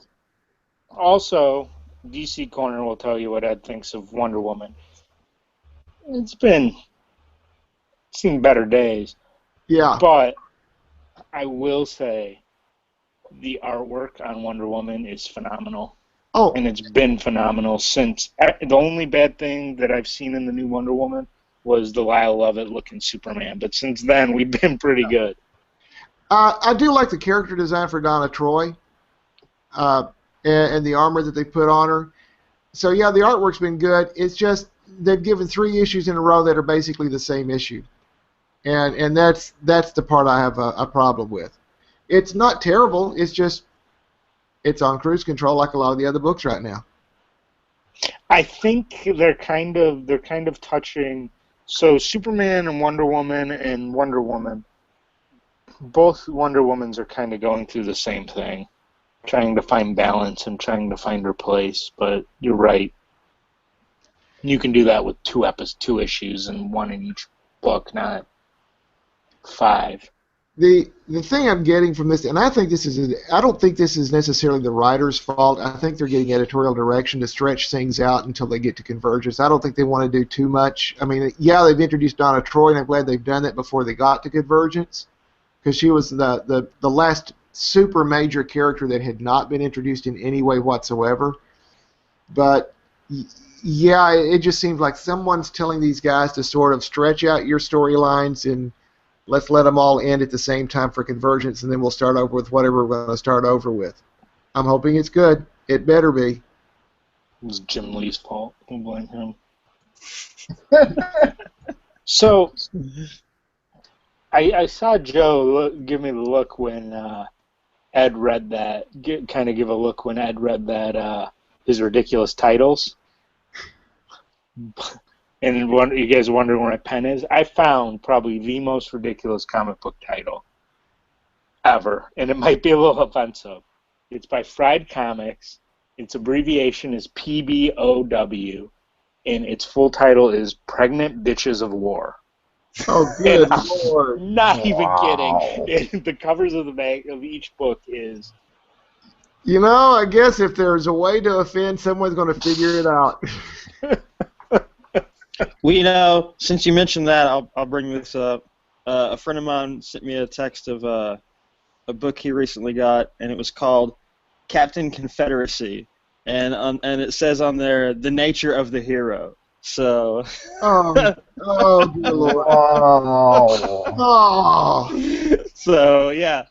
also, DC Corner will tell you what Ed thinks of Wonder Woman. It's seen better days. Yeah. But I will say the artwork on Wonder Woman is phenomenal. Oh. And it's been phenomenal since. The only bad thing that I've seen in the new Wonder Woman was the Lyle Lovett looking Superman. But since then, we've been pretty good. I do like the character design for Donna Troy, and the armor that they put on her. So yeah, the artwork's been good. It's just they've given 3 issues in a row that are basically the same issue, and that's the part I have a problem with. It's not terrible. It's just it's on cruise control like a lot of the other books right now. I think they're kind of touching. So Superman and Wonder Woman, both Wonder Womans are kind of going through the same thing, trying to find balance and trying to find her place. But you're right. You can do that with 2 issues and 1 in each book, not 5. The thing I'm getting from this, and I don't think this is necessarily the writer's fault. I think they're getting editorial direction to stretch things out until they get to Convergence. I don't think they want to do too much. I mean, yeah, they've introduced Donna Troy, and I'm glad they've done that before they got to Convergence, because she was the last super major character that had not been introduced in any way whatsoever. But yeah, it just seems like someone's telling these guys to sort of stretch out your storylines and let's let them all end at the same time for Convergence, and then we'll start over with whatever we're going to start over with. I'm hoping it's good. It better be. It was Jim Lee's fault. Don't blame him. So, I saw Joe give me the look when Ed read that. Kind of give a look when Ed read that his ridiculous titles. And you guys are wondering where my pen is? I found probably the most ridiculous comic book title ever, and it might be a little offensive. It's by Fried Comics. Its abbreviation is PBOW, and its full title is Pregnant Bitches of War. Oh, good Lord. Not even kidding. And the covers of of each book is... You know, I guess if there's a way to offend, someone's going to figure it out. Well, you know, since you mentioned that, I'll bring this up. A friend of mine sent me a text of a book he recently got, and it was called Captain Confederacy, and it says on there the nature of the hero. So. Oh dear Lord. Oh. So yeah.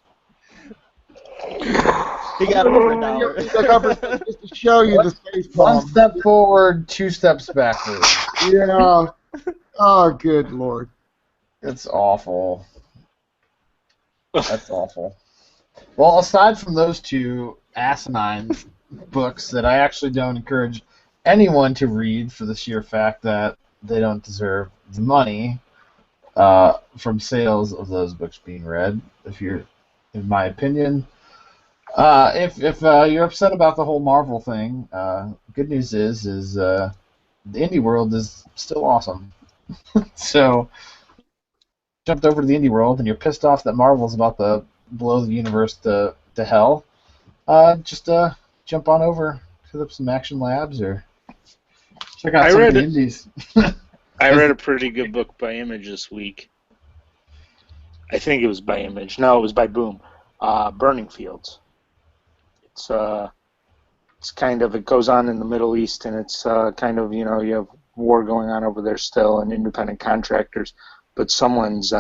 He got it for $1. Just to show you the space bomb. 1 step forward, 2 steps backward. Yeah. Oh, good Lord. It's awful. That's awful. Well, aside from those 2 asinine books that I actually don't encourage anyone to read for the sheer fact that they don't deserve the money from sales of those books being read, in my opinion. If you're upset about the whole Marvel thing, good news is the indie world is still awesome. So, jumped over to the indie world and you're pissed off that Marvel's about to blow the universe to hell. Just jump on over to some Action Labs or check out some of the indies. I read a pretty good book by Image this week. I think it was by Image. No, it was by Boom. Burning Fields. It's kind of, it goes on in the Middle East, and it's kind of, you know, you have war going on over there still and independent contractors, but someone's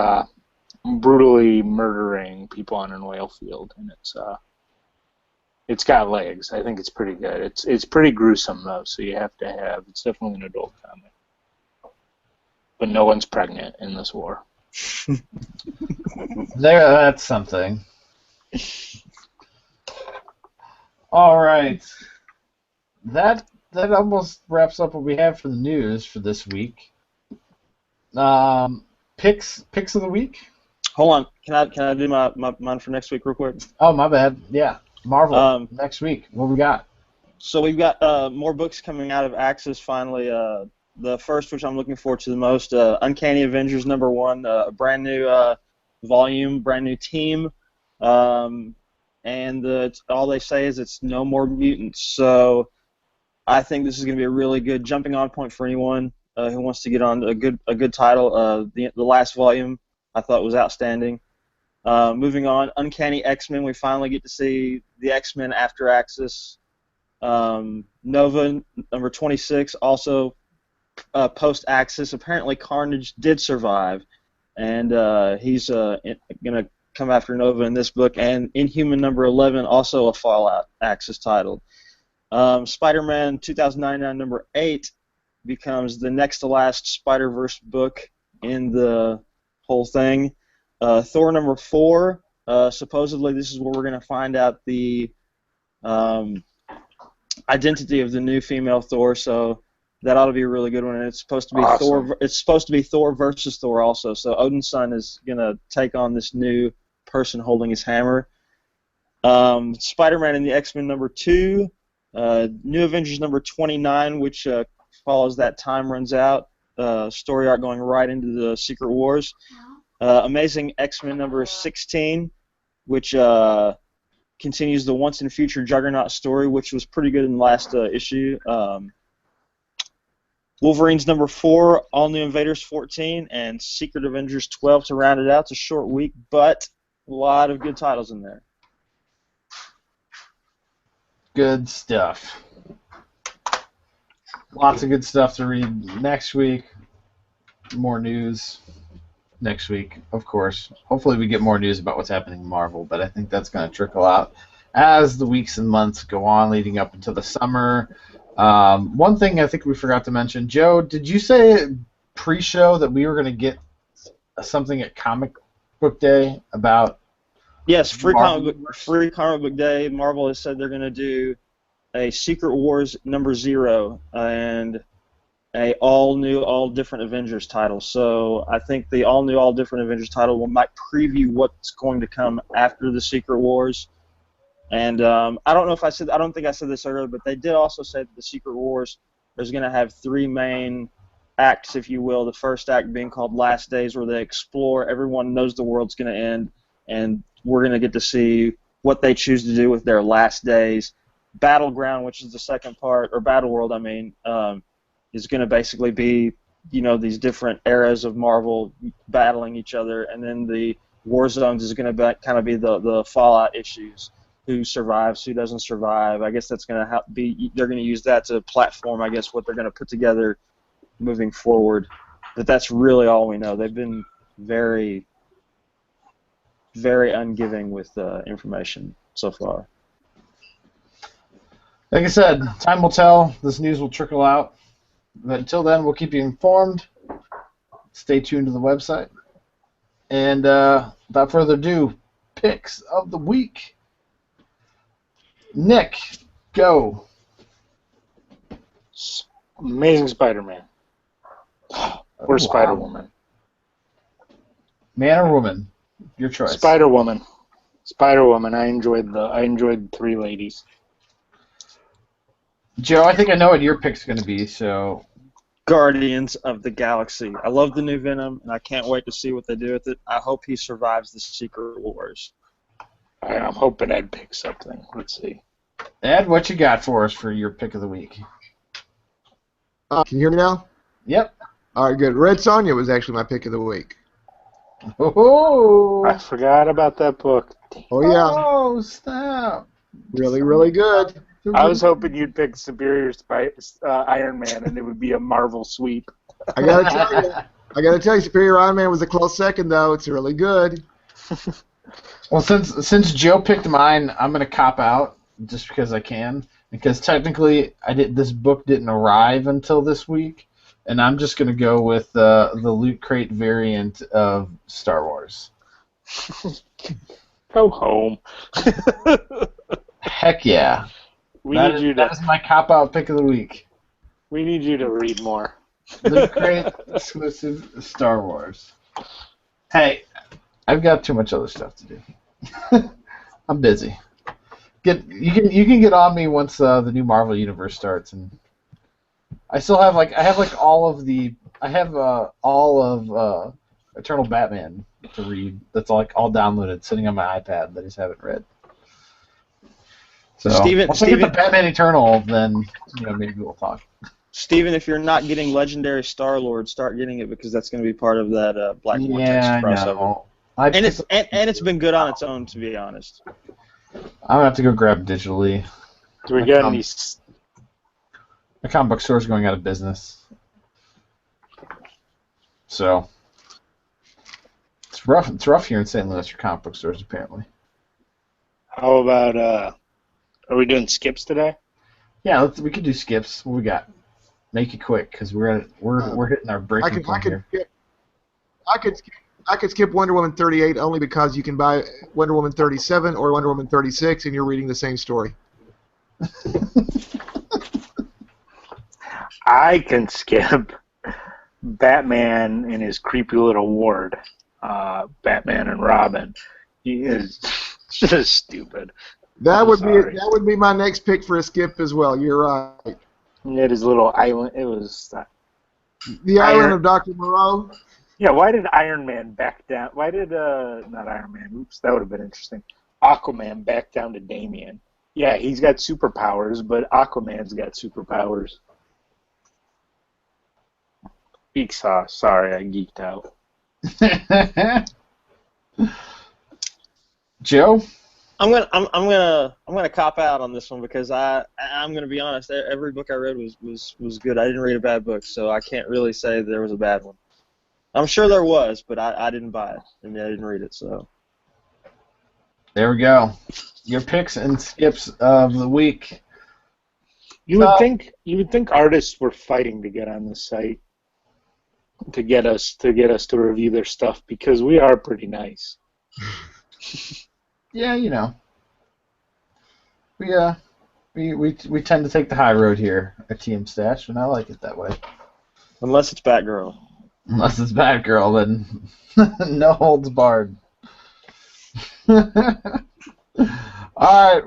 brutally murdering people on an oil field, and it's got legs. I think it's pretty good. It's pretty gruesome, though, so you have to have, it's definitely an adult comic. But no one's pregnant in this war. That's something. All right. That almost wraps up what we have for the news for this week. Picks of the week? Hold on. Can I do mine for next week real quick? Oh, my bad. Yeah. Marvel next week. What we got? So we've got more books coming out of Axis finally. The first, which I'm looking forward to the most, Uncanny Avengers #1, a brand new volume, brand new team. And all they say is it's no more mutants. So I think this is going to be a really good jumping on point for anyone who wants to get on a good title. The last volume I thought was outstanding. Moving on, Uncanny X-Men. We finally get to see the X-Men after Axis. Nova #26, also post-Axis. Apparently Carnage did survive, and he's going to come after Nova in this book, and Inhuman number 11, also a Fallout Axis title. Spider-Man 2099 number 8 becomes the next to last Spider-Verse book in the whole thing. Thor number 4, supposedly this is where we're going to find out the identity of the new female Thor, so that ought to be a really good one. And it's supposed to be Awesome. Thor. It's supposed to be Thor versus Thor also. So Odin's son is going to take on this new person holding his hammer. Spider-Man and the X-Men number 2. New Avengers number 29, which follows that Time Runs Out story arc going right into the Secret Wars. Amazing X-Men number 16, which continues the Once and Future Juggernaut story, which was pretty good in the last issue. Wolverine's number 4, All New Invaders 14, and Secret Avengers 12 to round it out. It's a short week, but a lot of good titles in there. Good stuff. Lots of good stuff to read next week. More news next week, of course. Hopefully we get more news about what's happening in Marvel, but I think that's going to trickle out as the weeks and months go on leading up into the summer. One thing I think we forgot to mention, Joe, did you say pre-show that we were going to get something at Comic Book Day about? Yes, free comic book day. Marvel has said they're going to do a Secret Wars number 0 and a all new, all different Avengers title. So I think the all new, all different Avengers title might preview what's going to come after the Secret Wars. And I don't think I said this earlier, but they did also say that the Secret Wars is going to have 3 main acts, if you will. The first act being called Last Days, where they explore. Everyone knows the world's going to end, and we're going to get to see what they choose to do with their last days. Battleground, which is the second part, or Battleworld, I mean, is going to basically be, these different eras of Marvel battling each other, and then the War Zones is going to kind of be the Fallout issues. Who survives, who doesn't survive. I guess that's going to be, they're going to use that to platform, I guess, what they're going to put together moving forward. But that's really all we know. They've been very, very ungiving with information so far. Like I said, time will tell. This news will trickle out. But until then, we'll keep you informed. Stay tuned to the website. And without further ado, picks of the week. Nick, go. Amazing Spider-Man. Or Spider-Woman. Man or woman? Your choice. Spider-Woman. Spider-Woman. I enjoyed 3 ladies. Joe, I think I know what your pick's going to be, so... Guardians of the Galaxy. I love the new Venom, and I can't wait to see what they do with it. I hope he survives the Secret Wars. I'm hoping Ed picks something. Let's see. Ed, what you got for us for your pick of the week? Can you hear me now? Yep. All right, good. Red Sonja was actually my pick of the week. Oh, I forgot about that book. Oh, yeah. Oh, snap. Really, really good. I was hoping you'd pick Superior Iron Man, and it would be a Marvel sweep. I gotta tell you, Superior Iron Man was a close second, though. It's really good. Well, since Joe picked mine, I'm gonna cop out just because I can. Because technically, this book didn't arrive until this week, and I'm just gonna go with the Loot Crate variant of Star Wars. Go home. Heck yeah! That is my cop out pick of the week. We need you to read more. Loot Crate exclusive Star Wars. Hey, I've got too much other stuff to do. I'm busy. You can get on me once the new Marvel universe starts, and I still have all of Eternal Batman to read. That's all downloaded, sitting on my iPad that I just haven't read. So once I get the Batman Eternal, then maybe we'll talk. Steven, if you're not getting Legendary Star-Lord, start getting it because that's going to be part of that Black Vortex crossover. And it's been good on its own, to be honest. I'm gonna have to go grab it digitally. Do we get any? The comic book store's going out of business, so it's rough. It's rough here in St. Louis for comic book stores, apparently. How about are we doing skips today? Yeah, we could do skips. What we got? Make it quick, because we're hitting our breaking point here. I could skip Wonder Woman 38 only because you can buy Wonder Woman 37 or Wonder Woman 36 and you're reading the same story. I can skip Batman and his creepy little ward, Batman and Robin. He is just stupid. That would be my next pick for a skip as well. You're right. He had his little island. It was the island of Dr. Moreau. Yeah, why did Iron Man back down? Why did not Iron Man? Oops, that would have been interesting. Aquaman back down to Damian. Yeah, he's got superpowers, but Aquaman's got superpowers. Geek sauce. Sorry, I geeked out. Joe? I'm gonna cop out on this one because I'm gonna be honest. Every book I read was good. I didn't read a bad book, so I can't really say there was a bad one. I'm sure there was, but I didn't buy it and I didn't read it. So there we go. Your picks and skips of the week. You would think artists were fighting to get on the site to get us to review their stuff because we are pretty nice. Yeah, you know. We tend to take the high road here at TM Stash, and I like it that way. Unless it's Batgirl. Unless it's Batgirl, then no holds barred. All right.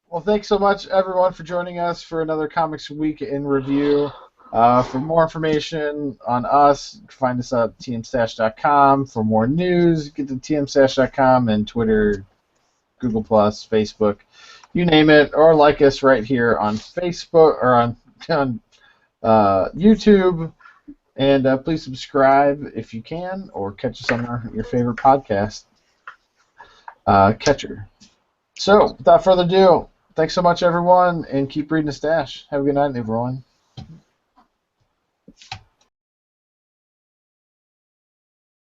Well, thanks so much, everyone, for joining us for another Comics Week in Review. For more information on us, you can find us at tmstash.com. For more news, get to tmstash.com and Twitter, Google+, Facebook, you name it, or like us right here on Facebook or on YouTube. And please subscribe if you can, or catch us on your favorite podcast catcher. So, without further ado, thanks so much, everyone, and keep reading the Stash. Have a good night, everyone.